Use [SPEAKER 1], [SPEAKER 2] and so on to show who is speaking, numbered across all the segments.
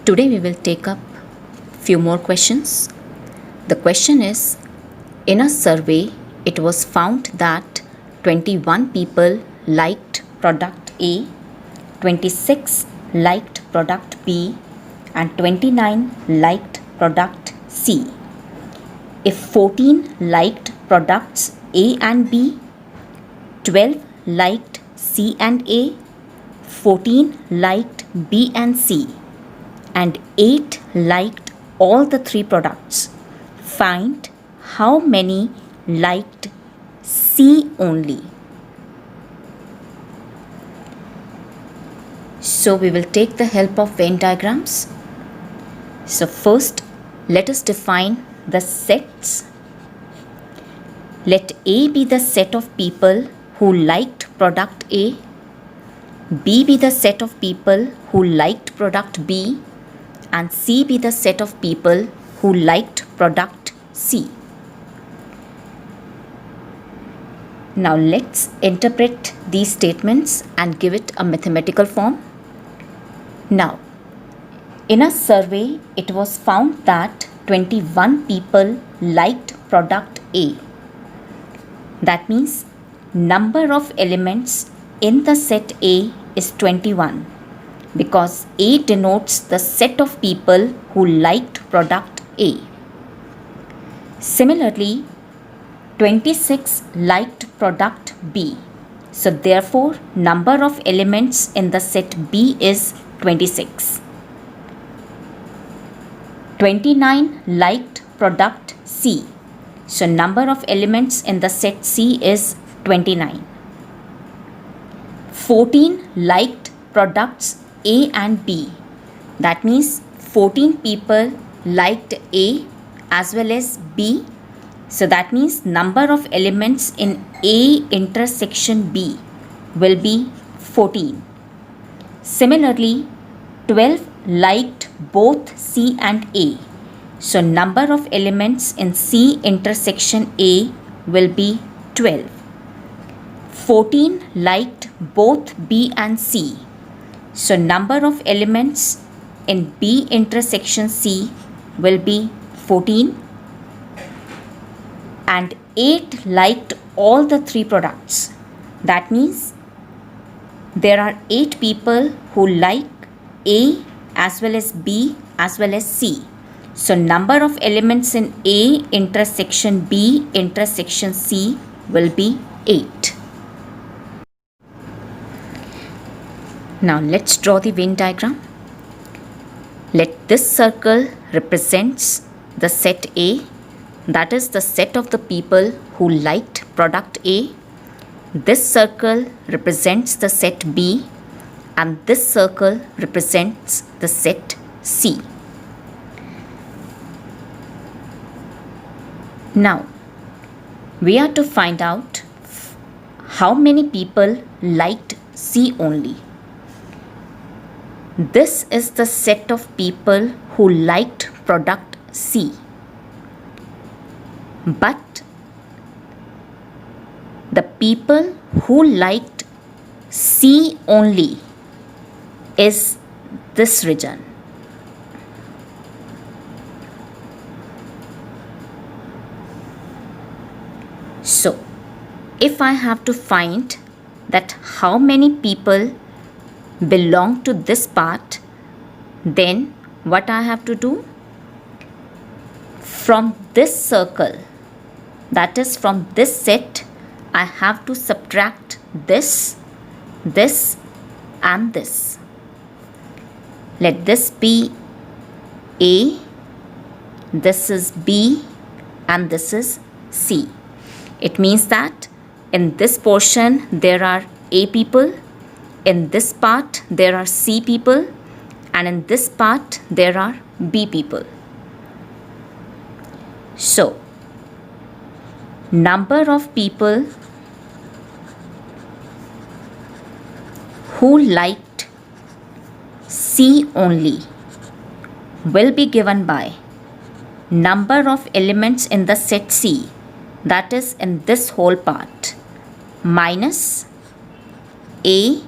[SPEAKER 1] Today we will take up few more questions. The question is, in a survey, it was found that 21 people liked product A, 26 liked product B, and 29 liked product C. If 14 liked products A and B, 12 liked C and A, 14 liked B and C, and 8 liked all the three products, find how many liked C only. So we will take the help of Venn diagrams. So first, let us define the sets. Let A be the set of people who liked product A, B be the set of people who liked product B, and C be the set of people who liked product C. Now let's interpret these statements and give it a mathematical form. Now, in a survey, it was found that 21 people liked product A. That means number of elements in the set A is 21, because A denotes the set of people who liked product A. Similarly, 26 liked product B. So therefore, number of elements in the set B is 26. 29 liked product C. So number of elements in the set C is 29. 14 liked products A and B. That means 14 people liked A as well as B. So that means number of elements in A intersection B will be 14. Similarly, 12 liked both C and A. So number of elements in C intersection A will be 12. 14 liked both B and C. So number of elements in B intersection C will be 14. And 8 liked all the three products. That means there are 8 people who like A as well as B as well as C. So number of elements in A intersection B intersection C will be 8. Now let's draw the Venn diagram. Let this circle represents the set A, that is the set of the people who liked product A. This circle represents the set B, and this circle represents the set C. Now, we are to find out how many people liked C only. This is the set of people who liked product C. But the people who liked C only is this region. So, if I have to find that how many people belong to this part, then what I have to do? From this circle, that is from this set, I have to subtract this, this and this. Let this be A, this is B, and this is C. It means that in this portion there are A people, in this part there are C people, and in this part there are B people. So, number of people who liked C only will be given by number of elements in the set C, that is in this whole part, minus A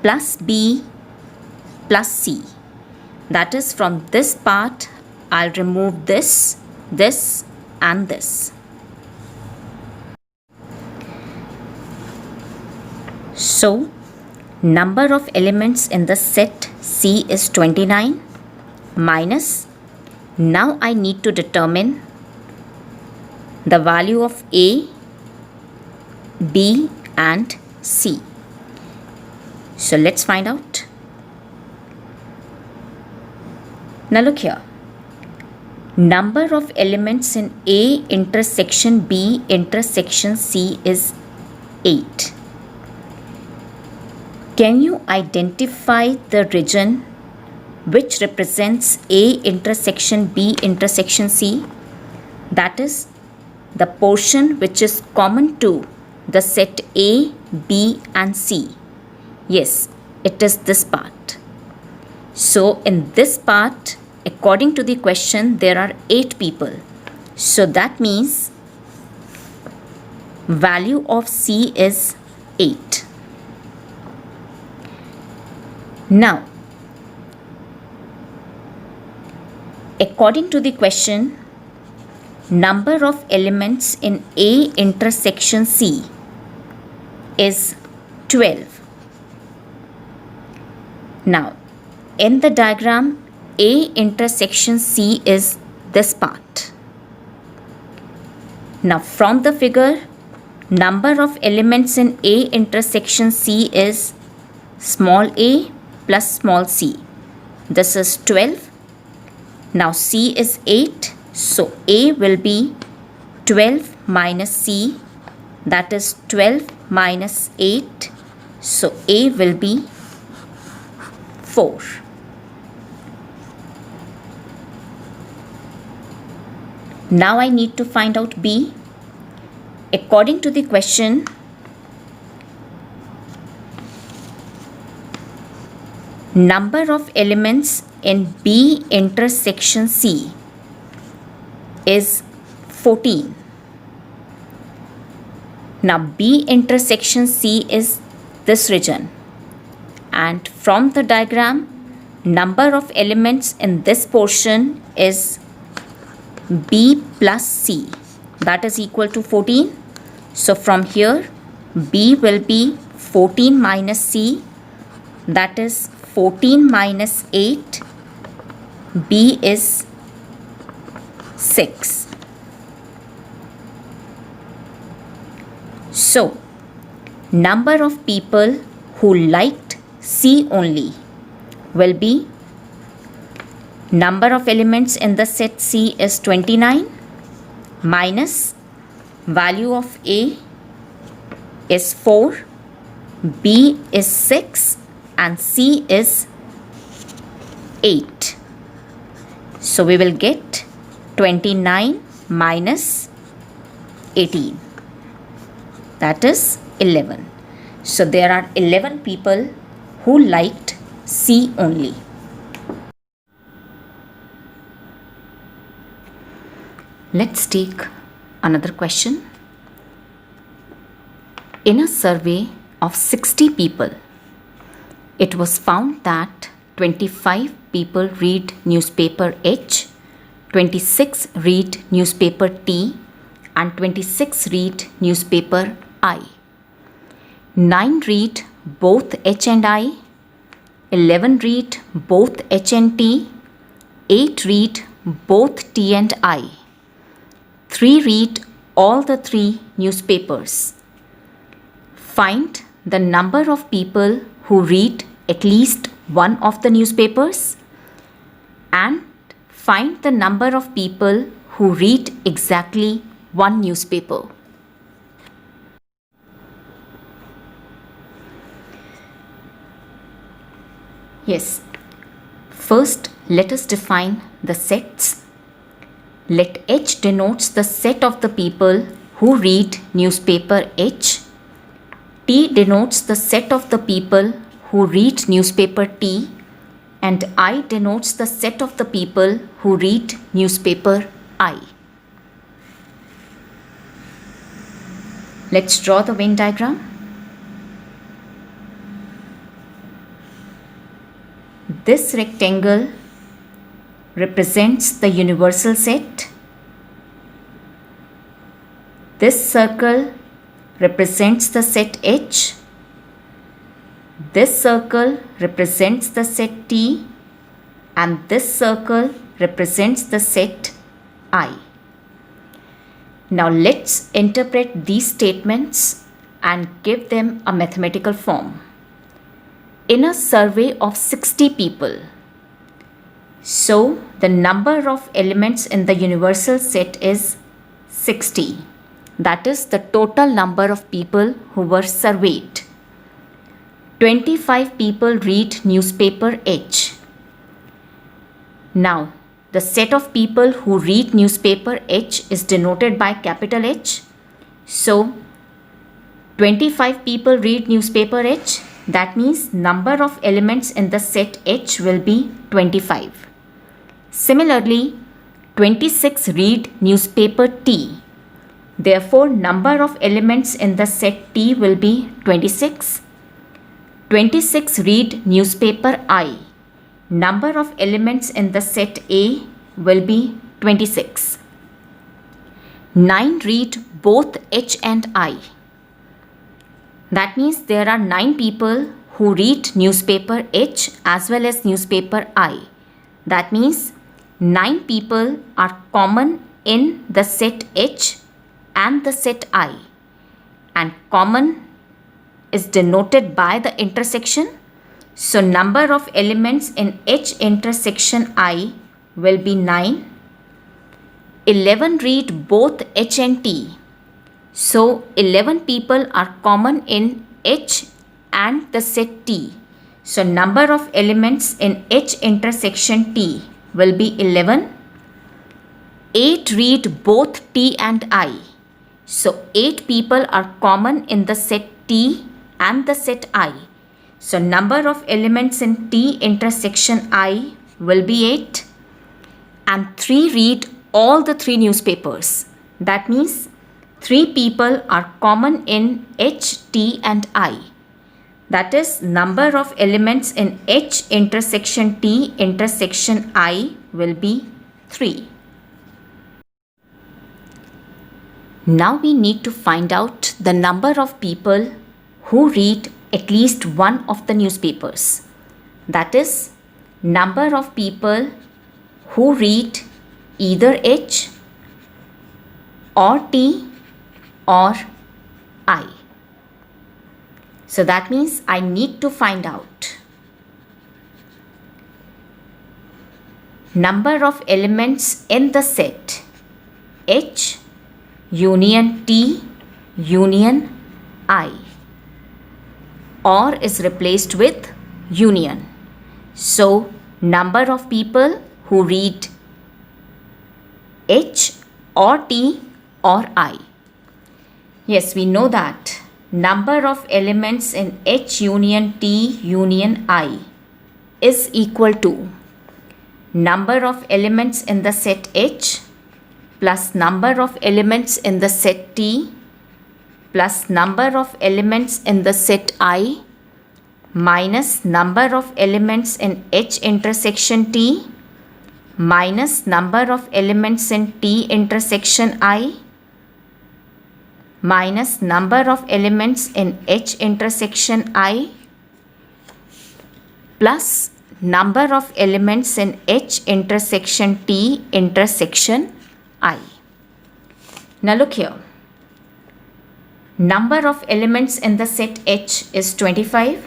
[SPEAKER 1] plus B plus C, That is, from this part, I'll remove this, this, and this. So, number of elements in the set C is 29 minus, now I need to determine the value of A, B, and C. So let's find out. Now look here. Number of elements in A intersection B intersection C is 8. Can you identify the region which represents A intersection B intersection C? That is, the portion which is common to the set A, B, and C. Yes, it is this part. So in this part, according to the question, there are 8 people. So that means value of C is 8. Now, according to the question, number of elements in A intersection C is 12. Now, in the diagram, A intersection C is this part. Now, from the figure, number of elements in A intersection C is small a plus small c. This is 12. Now, C is 8. So, A will be 12 minus C, that is 12 minus 8. So, A will be 4. Now, I need to find out B. According to the question, number of elements in B intersection C is 14. Now, B intersection C is this region, and from the diagram, number of elements in this portion is B plus C, that is equal to 14. So, from here, B will be 14 minus C, that is 14 minus 8. B is 6. So, number of people who liked C only will be, number of elements in the set C is 29 minus value of A is 4, B is 6, and C is 8. So, we will get 29 minus 18, that is 11. So, there are 11 people who liked C only. Let's take another question. In a survey of 60 people, it was found that 25 people read newspaper H, 26 read newspaper T, and 26 read newspaper I. 9 read both H and I, 11 read both H and T, 8 read both T and I, 3 read all the 3 newspapers. Find the number of people who read at least one of the newspapers, and find the number of people who read exactly one newspaper. Yes, first let us define the sets. Let H denotes the set of the people who read newspaper H. T denotes the set of the people who read newspaper T, and I denotes the set of the people who read newspaper I. Let's draw the Venn diagram. This rectangle represents the universal set. This circle represents the set H. This circle represents the set T, and this circle represents the set I. Now let's interpret these statements and give them a mathematical form. In a survey of 60 people, so the number of elements in the universal set is 60. That is the total number of people who were surveyed. 25 people read newspaper H. Now, the set of people who read newspaper H is denoted by capital H. So, 25 people read newspaper H. That means number of elements in the set H will be 25. Similarly, 26 read newspaper T. Therefore, number of elements in the set T will be 26. 26 read newspaper I. Number of elements in the set A will be 26. 9 read both H and I. That means there are 9 people who read newspaper H as well as newspaper I. That means 9 people are common in the set H and the set I. And common is denoted by the intersection. So number of elements in H intersection I will be 9. 11 read both H and T. So 11 people are common in H and the set T. So number of elements in H intersection T will be 11. 8 read both T and I. So 8 people are common in the set T and the set I. So number of elements in T intersection I will be 8. And 3 read all the 3 newspapers. That means 3 people are common in H, T and I. That is number of elements in H intersection T intersection I will be 3. Now we need to find out the number of people who read at least one of the newspapers. That is number of people who read either H or T or I. So that means I need to find out number of elements in the set H union T union I. Or is replaced with union. So number of people who read H or T or I. Yes, we know that number of elements in H union T union I is equal to number of elements in the set H plus number of elements in the set T plus number of elements in the set I minus number of elements in H intersection T minus number of elements in T intersection I minus number of elements in H intersection I plus number of elements in H intersection T intersection I. Now look here. Number of elements in the set H is 25.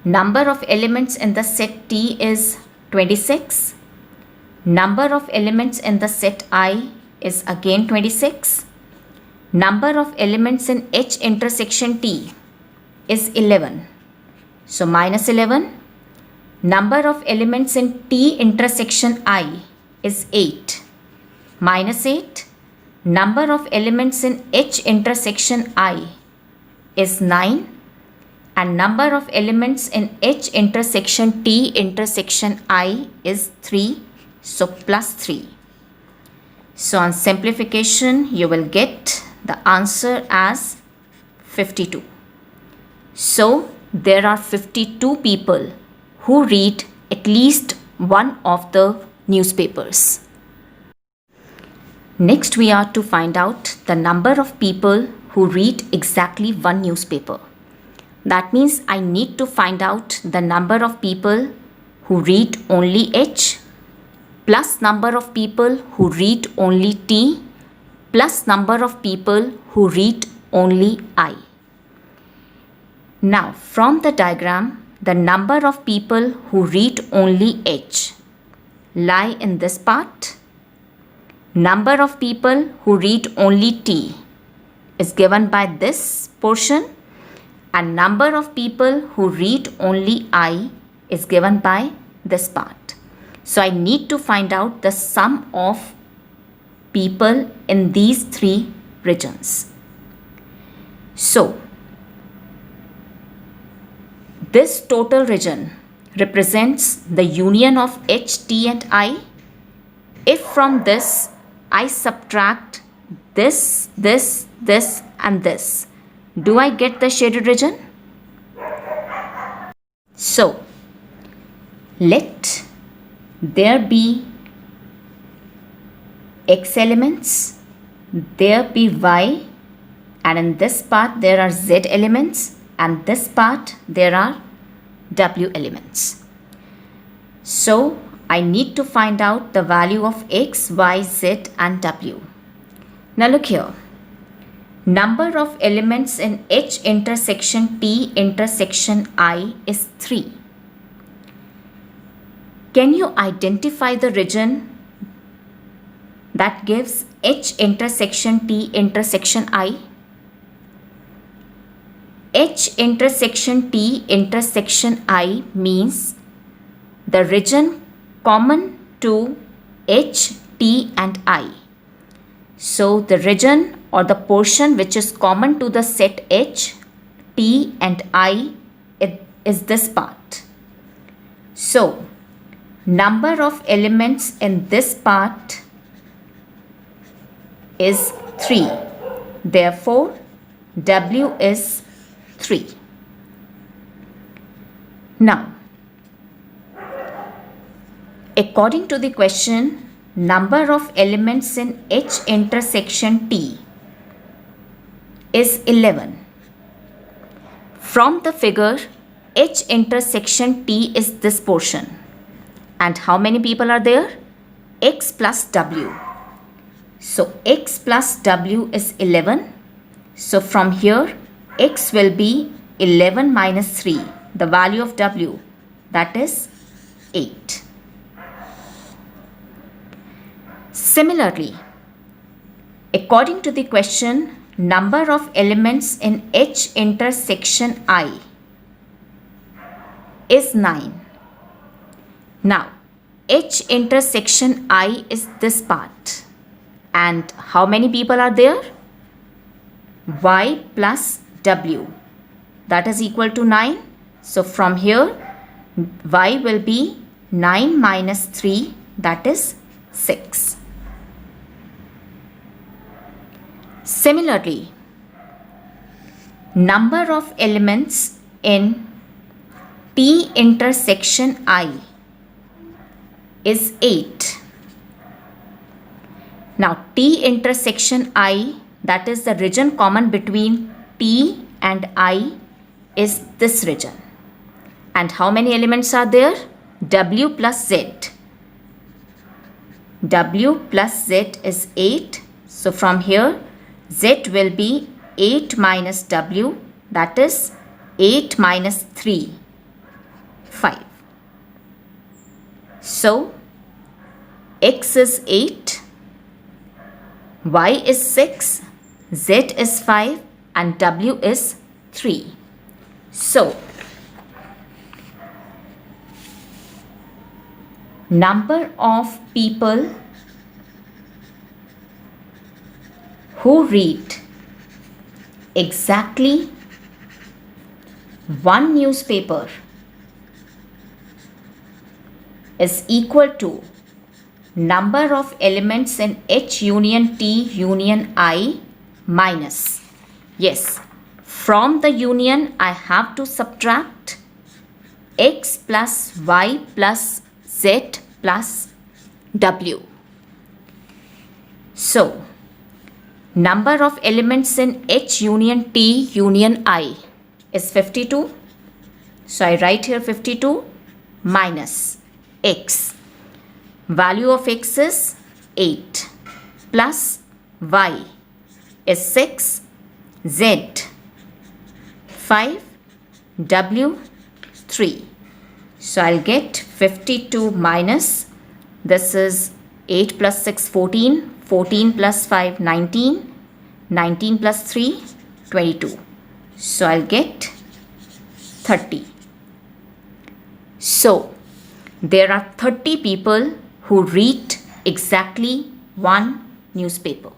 [SPEAKER 1] Number of elements in the set T is 26. Number of elements in the set I is again 26. Number of elements in H intersection T is 11. So minus 11. Number of elements in T intersection I is 8. Minus 8. Number of elements in H intersection I is 9. And number of elements in H intersection T intersection I is 3. So plus 3. So on simplification, you will get the answer as 52. So there are 52 people who read at least one of the newspapers. Next, we are to find out the number of people who read exactly one newspaper. That means I need to find out the number of people who read only H plus number of people who read only T plus number of people who read only I. Now, from the diagram, the number of people who read only H lie in this part. Number of people who read only T is given by this portion, and number of people who read only I is given by this part. So I need to find out the sum of people in these three regions. So this total region represents the union of H, T and I. If from this I subtract this, this, this and this, do I get the shaded region? So let there be X elements, there be Y, and in this part there are Z elements, and this part there are W elements. So I need to find out the value of X, Y, Z and W. Now look here. Number of elements in H intersection T intersection I is 3. Can you identify the region that gives H intersection T intersection I? H intersection T intersection I means the region common to H, T and I. So the region or the portion which is common to the set H, T and I is this part. So number of elements in this part is 3. Therefore, W is 3. Now, according to the question, number of elements in H intersection T is 11. From the figure, H intersection T is this portion. And how many people are there? X plus W. So X plus W is 11. So from here, X will be 11 minus 3, the value of W, that is 8. Similarly, according to the question, number of elements in H intersection I is 9. Now, H intersection I is this part. And how many people are there? Y plus W, that is equal to 9. So from here, Y will be 9 minus 3, that is 6. Similarly, number of elements in T intersection I is 8. Now T intersection I, that is the region common between T and I, is this region. And how many elements are there? W plus Z. W plus Z is 8. So from here, Z will be 8 minus W, that is 8 minus 3, 5. So X is 8, Y is 6, Z is 5 and W is 3. So number of people who read exactly one newspaper is equal to number of elements in H union T union I minus, yes, from the union I have to subtract X plus Y plus Z plus W. So, number of elements in H union T union I is 52. So, I write here 52 minus X. Value of X is 8 plus Y is 6, Z 5, W 3. So I'll get 52 minus, this is 8 plus 6, 14, 14 plus 5, 19, 19 plus 3, 22. So I'll get 30. So there are 30 people who read exactly one newspaper.